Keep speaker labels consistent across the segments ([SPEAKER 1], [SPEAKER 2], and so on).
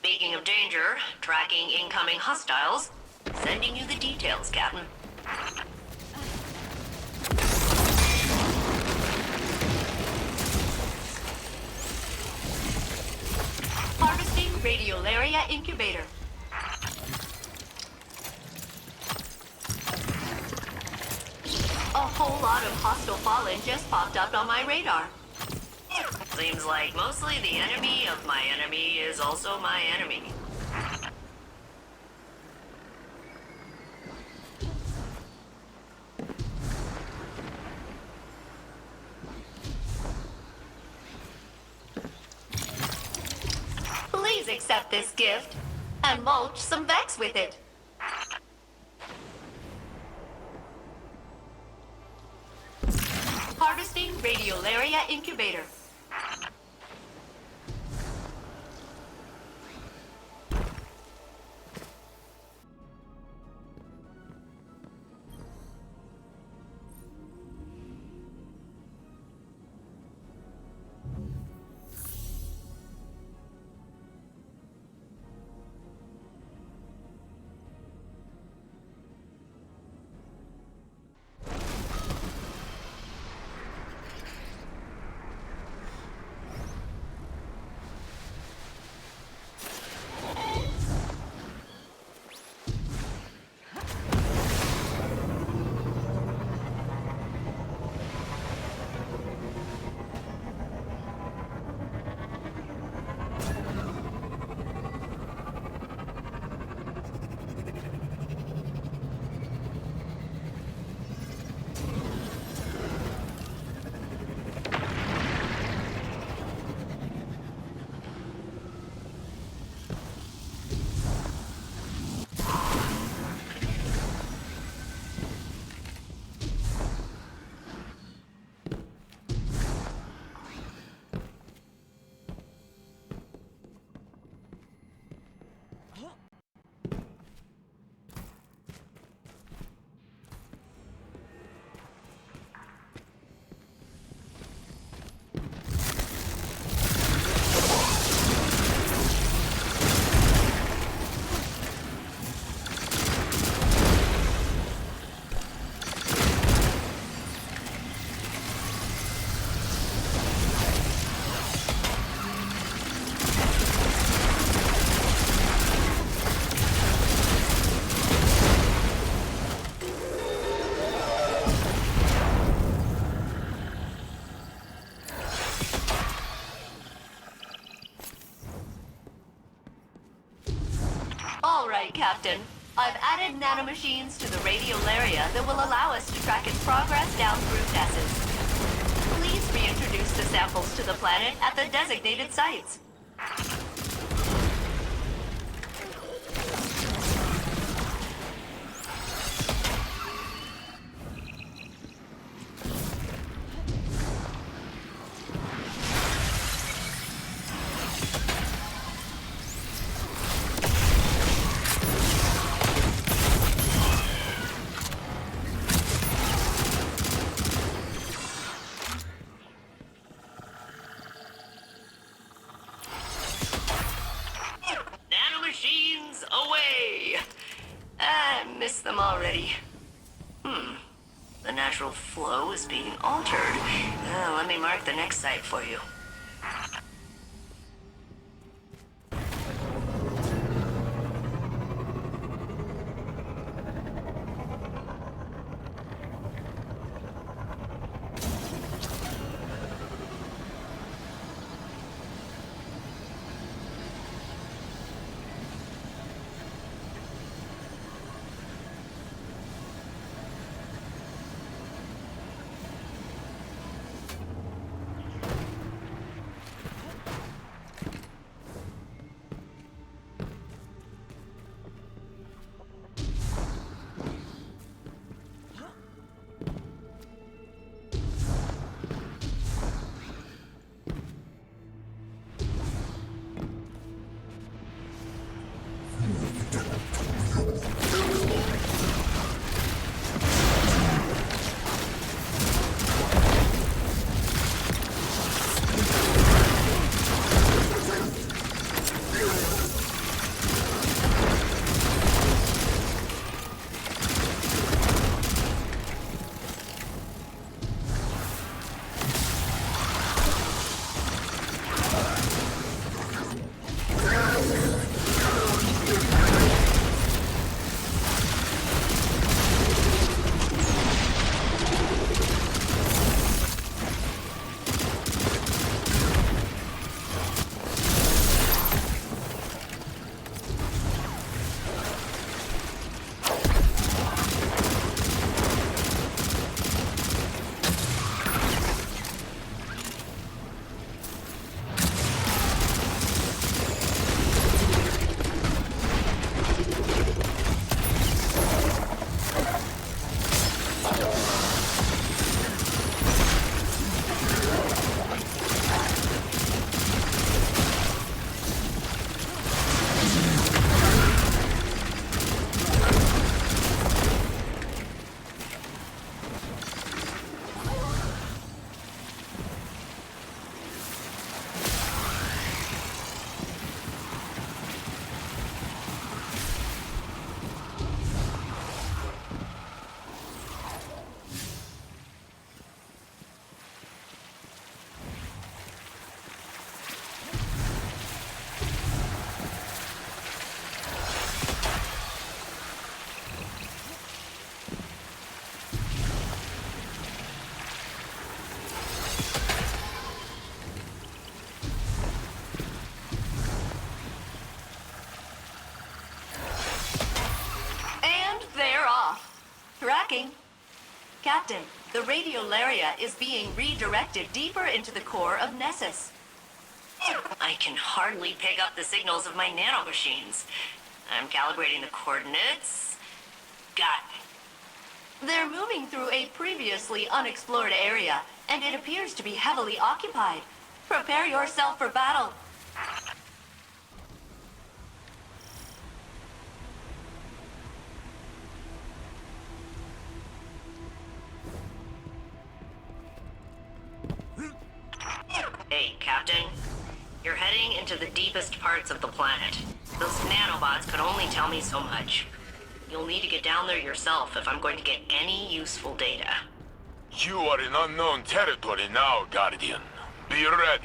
[SPEAKER 1] Speaking of danger, tracking incoming hostiles. Sending you the details, Captain. Harvesting Radiolaria Incubator. A whole lot of hostile fallen just popped up on my radar. Seems like mostly the enemy of my enemy is also my enemy. Please accept this gift and mulch some Vex with it. Harvesting Radiolaria Incubator. All right, Captain. I've added nanomachines to the Radiolaria that will allow us to track its progress down through tests. Please reintroduce the samples to the planet at the designated sites. Away! I miss them already. The natural flow is being altered. Let me mark the next site for you. Captain. The radiolaria is being redirected deeper into the core of Nessus. I can hardly pick up the signals of my nanomachines. I'm calibrating the coordinates. Got it. They're moving through a previously unexplored area, and it appears to be heavily occupied. Prepare yourself for battle. Hey, Captain. You're heading into the deepest parts of the planet. Those nanobots could only tell me so much. You'll need to get down there yourself if I'm going to get any useful data.
[SPEAKER 2] You are in unknown territory now, Guardian. Be ready.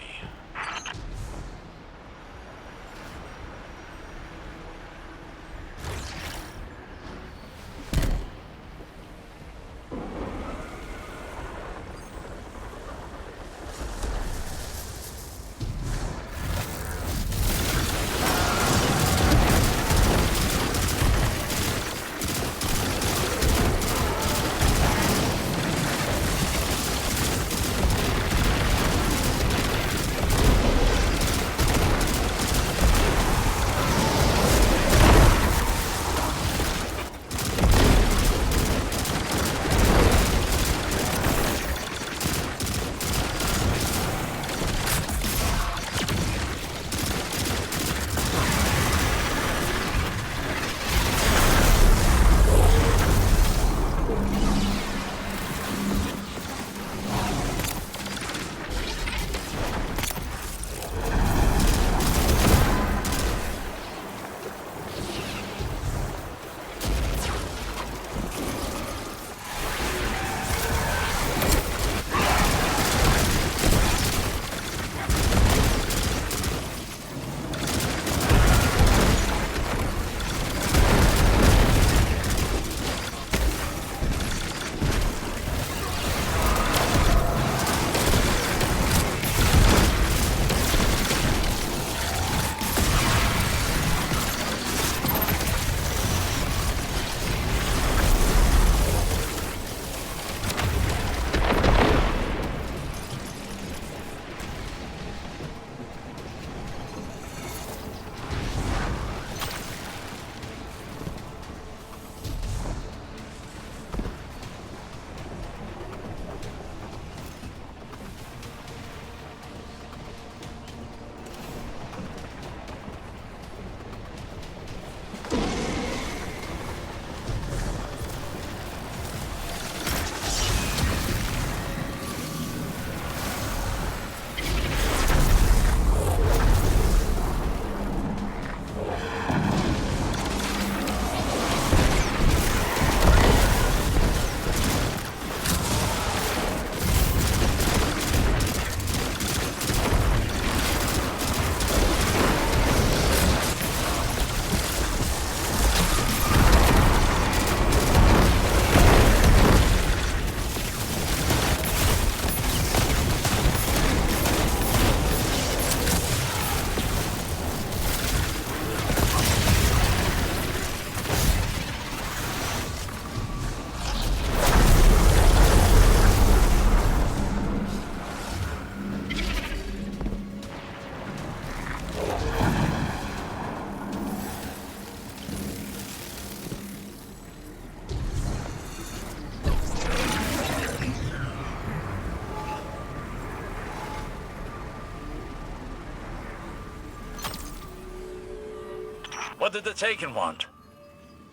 [SPEAKER 3] What did the Taken want?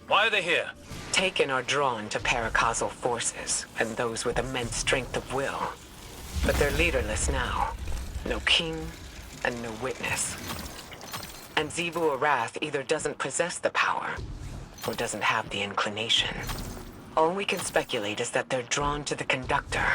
[SPEAKER 3] Why are they here?
[SPEAKER 4] Taken are drawn to paracausal forces, and those with immense strength of will. But they're leaderless now. No king, and no witness. And Xivu Arath either doesn't possess the power, or doesn't have the inclination. All we can speculate is that they're drawn to the conductor.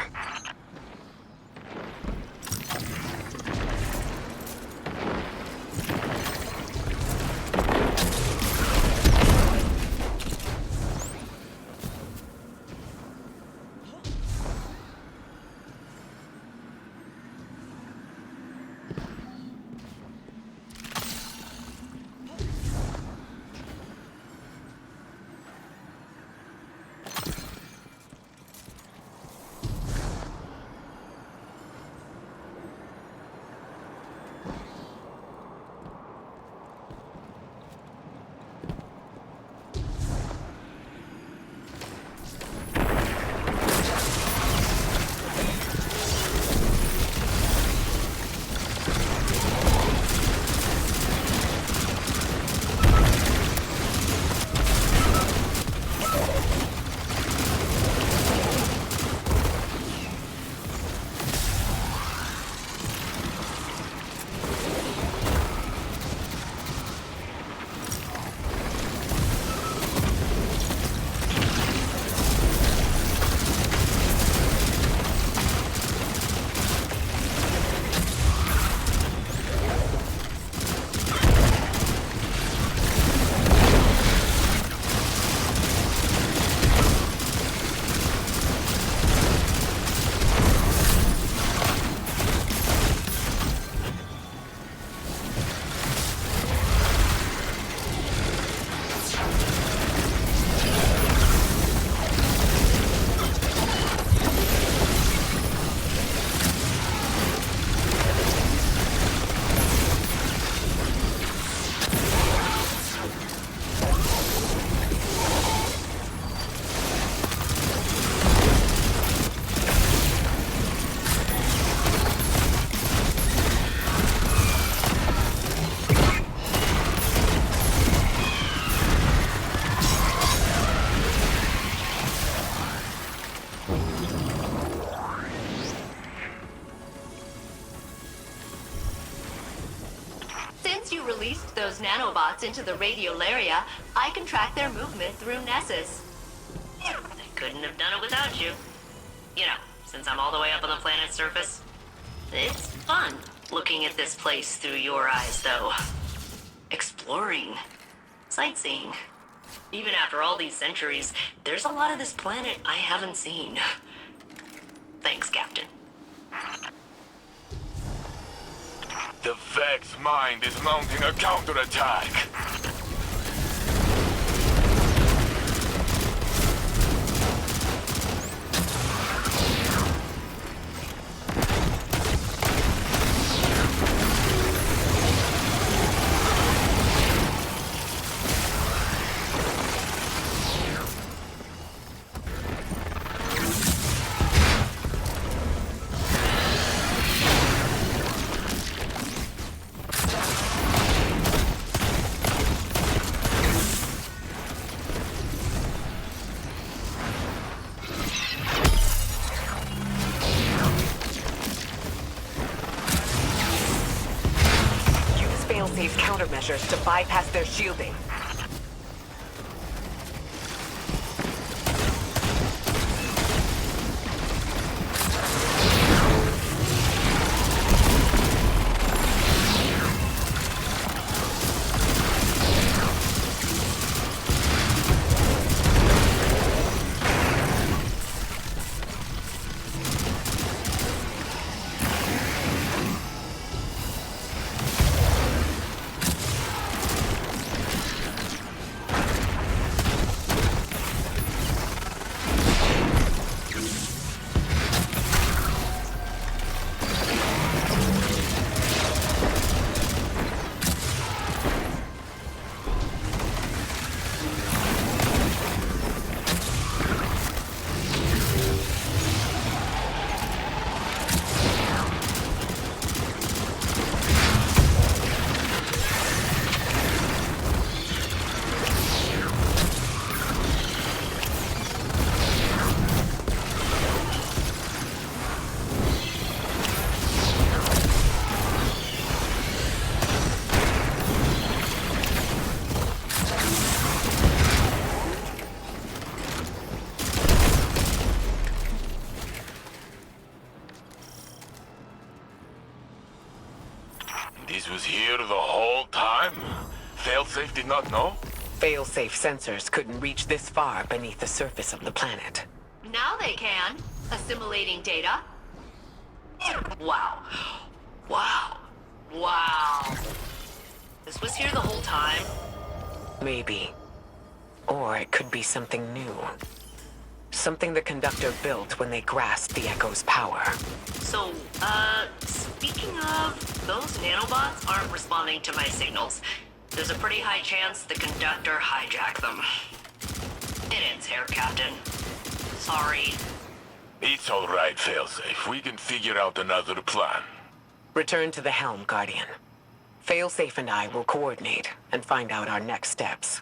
[SPEAKER 1] released those nanobots into the radiolaria, I can track their movement through Nessus. I couldn't have done it without you. You know, since I'm all the way up on the planet's surface. It's fun looking at this place through your eyes, though. Exploring. Sightseeing. Even after all these centuries, there's a lot of this planet I haven't seen. Thanks, Captain.
[SPEAKER 2] The Vex's mind is mounting a counterattack.
[SPEAKER 4] Failsafe's countermeasures to bypass their shielding.
[SPEAKER 2] This was here the whole time? Failsafe did not know?
[SPEAKER 4] Failsafe sensors couldn't reach this far beneath the surface of the planet.
[SPEAKER 1] Now they can, assimilating data. Wow. Wow. Wow. This was here the whole time?
[SPEAKER 4] Maybe. Or it could be something new. Something the conductor built when they grasped the Echo's power.
[SPEAKER 1] So, speaking of, those nanobots aren't responding to my signals. There's a pretty high chance the conductor hijacked them. It ends here, Captain. Sorry.
[SPEAKER 2] It's all right, Failsafe. We can figure out another plan.
[SPEAKER 4] Return to the helm, Guardian. Failsafe and I will coordinate and find out our next steps.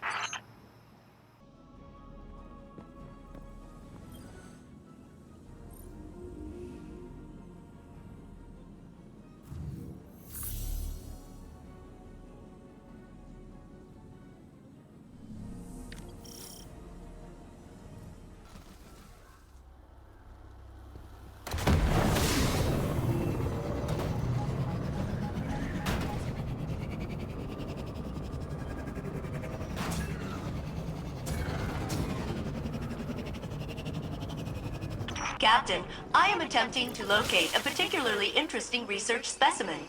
[SPEAKER 1] Captain, I am attempting to locate a particularly interesting research specimen.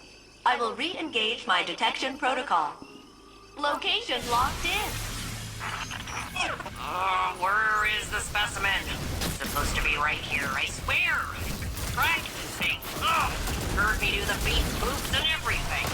[SPEAKER 1] I will re-engage my detection protocol. Location locked in.
[SPEAKER 5] Where is the specimen? It's supposed to be right here, I swear. Practicing. Heard me do the beat boops and everything.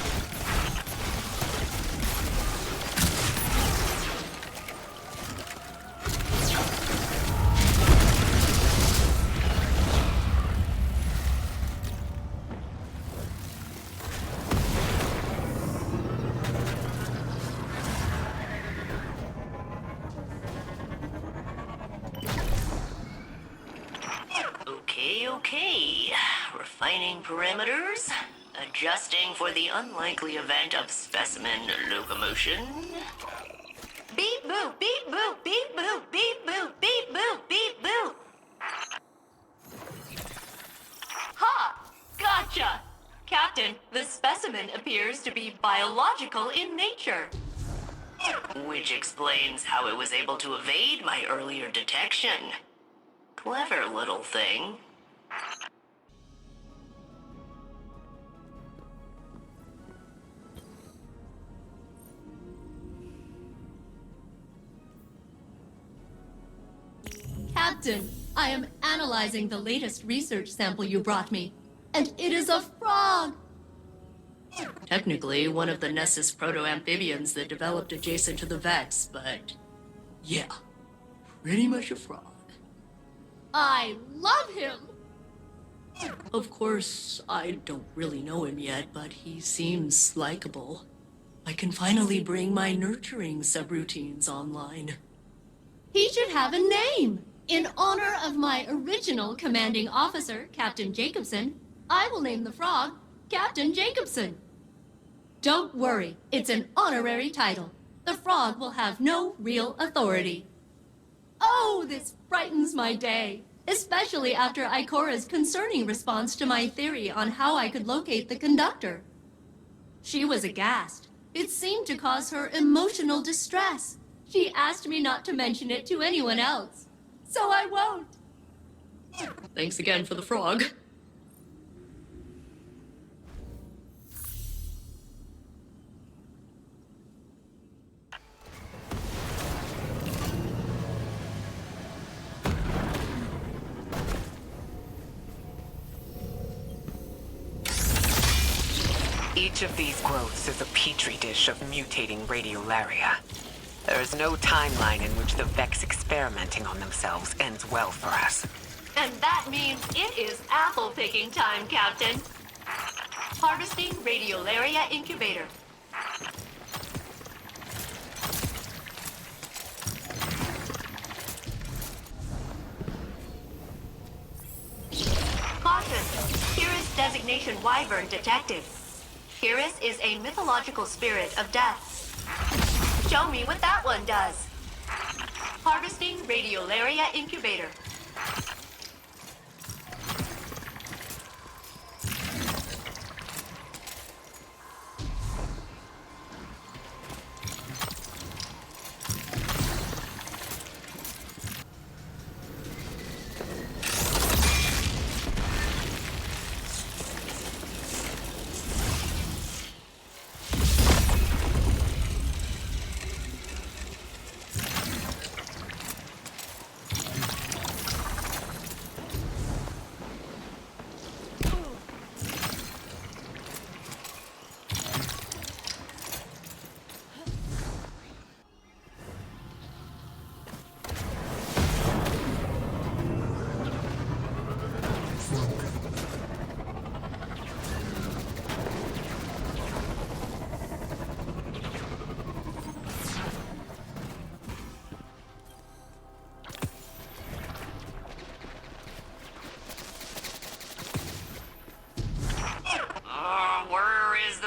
[SPEAKER 1] Okay. Refining parameters.
[SPEAKER 5] Adjusting for the unlikely event of specimen locomotion.
[SPEAKER 1] Beep boop, beep boop, beep boop, beep boop, beep boop, beep boop. Ha! Gotcha! Captain, the specimen appears to be biological in nature.
[SPEAKER 5] Which explains how it was able to evade my earlier detection. Clever little thing.
[SPEAKER 1] Captain, I am analyzing the latest research sample you brought me, and it is a frog! Technically, one of the NES's proto-amphibians that developed adjacent to the Vex, but yeah, pretty much a frog. I love him! Of course, I don't really know him yet, but he seems likable. I can finally bring my nurturing subroutines online. He should have a name! In honor of my original commanding officer, Captain Jacobson, I will name the frog Captain Jacobson. Don't worry, it's an honorary title. The frog will have no real authority. Oh, this brightens my day, especially after Ikora's concerning response to my theory on how I could locate the conductor. She was aghast. It seemed to cause her emotional distress. She asked me not to mention it to anyone else. So I won't. Thanks again for the frog.
[SPEAKER 4] Each of these growths is a petri dish of mutating radiolaria. There is no timeline in which the Vex experimenting on themselves ends well for us.
[SPEAKER 1] And that means it is apple picking time, Captain. Harvesting Radiolaria Incubator. Caution! Kirris designation Wyvern detected. Kirris is a mythological spirit of death. Show me what that one does. Harvesting Radiolaria Incubator.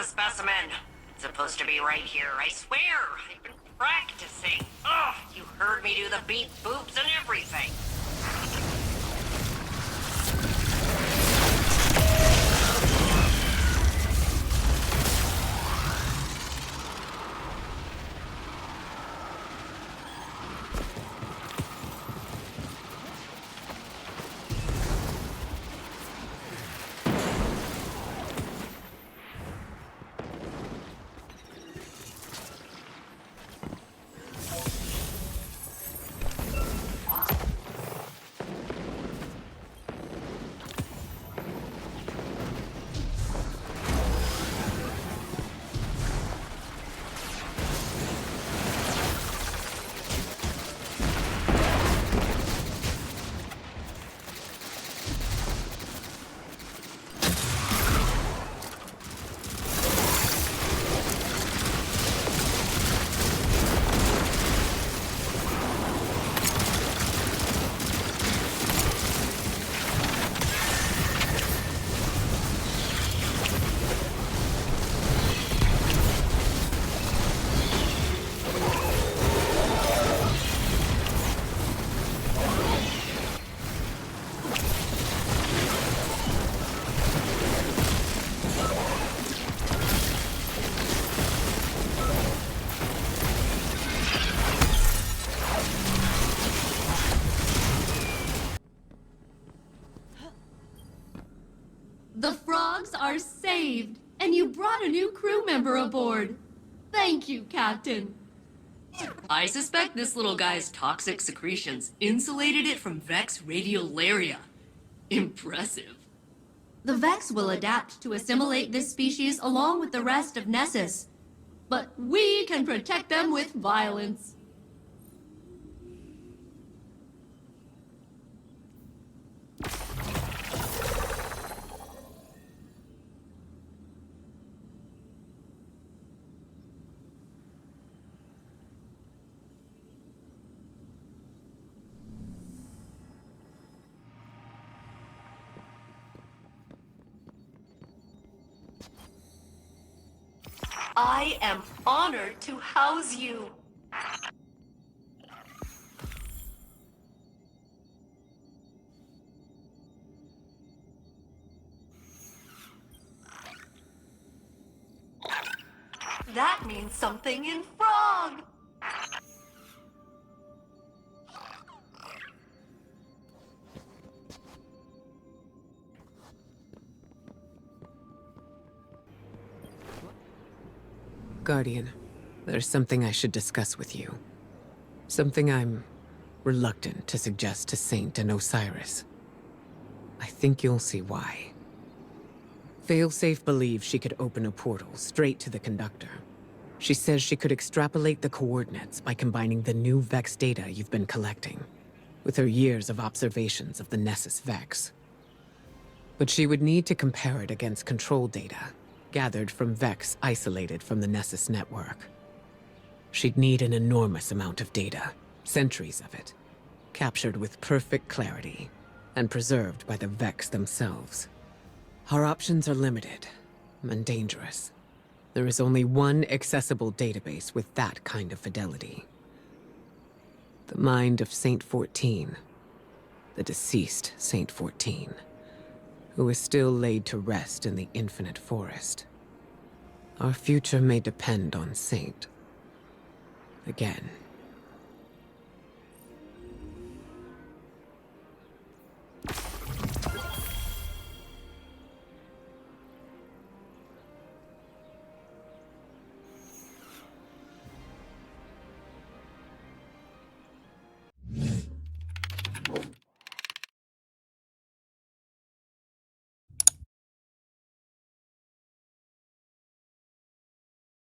[SPEAKER 5] Specimen. It's supposed to be right here, I swear. I've been practicing. Oh, you heard me do the beep boops and everything.
[SPEAKER 6] The frogs are saved, and you brought a new crew member aboard. Thank you, Captain.
[SPEAKER 7] I suspect this little guy's toxic secretions insulated it from Vex radiolaria. Impressive.
[SPEAKER 6] The Vex will adapt to assimilate this species along with the rest of Nessus. But we can protect them with violence.
[SPEAKER 1] I am honored to house you. That means something in frog.
[SPEAKER 4] Guardian, there's something I should discuss with you. Something I'm reluctant to suggest to Saint and Osiris. I think you'll see why. Failsafe believes she could open a portal straight to the conductor. She says she could extrapolate the coordinates by combining the new Vex data you've been collecting with her years of observations of the Nessus Vex. But she would need to compare it against control data gathered from Vex isolated from the Nessus network. She'd need an enormous amount of data, centuries of it, captured with perfect clarity and preserved by the Vex themselves. Our options are limited and dangerous. There is only one accessible database with that kind of fidelity. The mind of Saint 14, the deceased Saint 14, who is still laid to rest in the infinite forest. Our future may depend on Saint. Again.